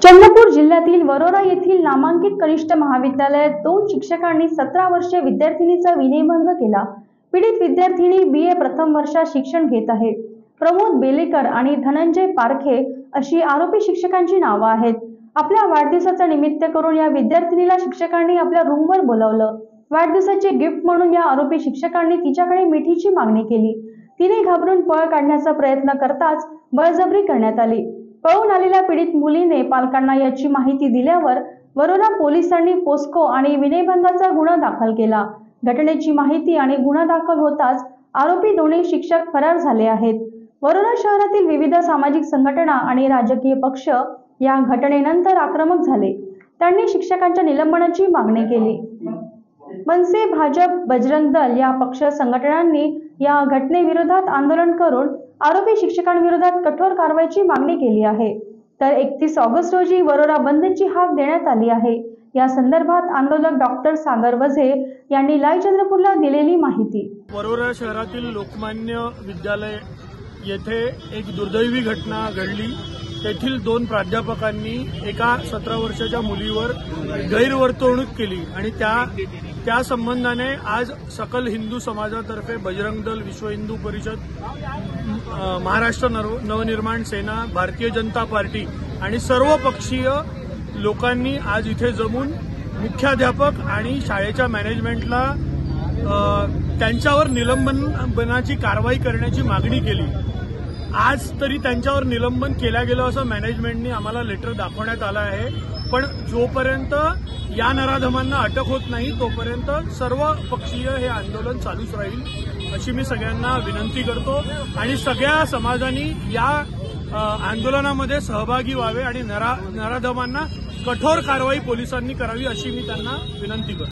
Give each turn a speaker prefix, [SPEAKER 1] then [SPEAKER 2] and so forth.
[SPEAKER 1] चंद्रपूर जिल्ह्यातील वरोरा येथील नामांकित कनिष्ठ महाविद्यालयात 2 शिक्षकांनी 17 वर्षीय विद्यार्थिनीचा विनयभंग केला। पीडित विद्यार्थिनी बीए प्रथम वर्षात शिक्षण घेत आहे। प्रमोद बेलेकर आणि धनंजय पारखे अशी आरोपी शिक्षकांची नावे आहेत। आपल्या वाढदिवसाचा निमित्त करून या विद्यार्थिनीला शिक्षकांनी आपल्या रूमवर बोलावलं। वाढदिवसाचे गिफ्ट म्हणून या आरोपी शिक्षकांनी तिच्याकडे मिठीची मागणी केली। तिने घाबरून पळ काढण्याचा प्रयत्न करताच बळजबरी करण्यात आली। पळून आलेल्या पीडित मुलीने पालकांना याची माहिती दिल्यावर वरोरा पोलिसांनी पोस्को आणि विनयभंगाचा गुन्हा दाखल केला। घटनेची माहिती आणि गुन्हा दाखल होताच आरोपी दोन्ही शिक्षक फरार झाले आहेत। वरोरा शहरातील विविध सामाजिक संघटना आणि राजकीय पक्ष या घटनेनंतर आक्रमक झाले। त्यांनी शिक्षकांच्या निलंबनाची मागणी केली। मनसे, भाजप, बजरंग दल या पक्ष संघटनांनी या घटनेविरोधात आंदोलन करून आरोपी शिक्षकांविरोधात कठोर कारवाईची मागणी केली आहे। तर 31 ऑगस्ट रोजी वरोरा बंदची हाक देण्यात आली आहे। या संदर्भात आंदोलक डॉक्टर सागर वझे यांनी लाईव्ह चंद्रपूरला दिलेली माहिती।
[SPEAKER 2] वरोरा शहरातील लोकमान्य विद्यालय येथे एक दुर्दैवी घटना घडली। तेथील 2 प्राध्यापकांनी एका 17 वर्षाच्या मुलीवर गैरवर्तणूक केली आणि त्या संबंधाने आज सकल हिंदू समाजातर्फे बजरंग दल, विश्व हिंदू परिषद, महाराष्ट्र नवनिर्माण सेना, भारतीय जनता पार्टी आणि सर्व पक्षीय लोकांनी आज इथे जमून मुख्याध्यापक आणि शाळेच्या मॅनेजमेंटला त्यांच्यावर निलंबनाची कारवाई करण्याची मागणी केली। आज तरी त्यांच्यावर निलंबन केलं गेलं असं मॅनेजमेंटनी आम्हाला लेटर दाखवण्यात आलं आहे। पण जोपर्यंत या नराधमांना अटक होत नाही तोपर्यंत सर्व पक्षीय हे आंदोलन चालूच राहील अशी मी सगळ्यांना विनंती करतो आणि सगळ्या समाजांनी या आंदोलनामध्ये सहभागी व्हावे आणि नराधमांना कठोर कारवाई पोलिसांनी करावी अशी मी त्यांना विनंती करतो।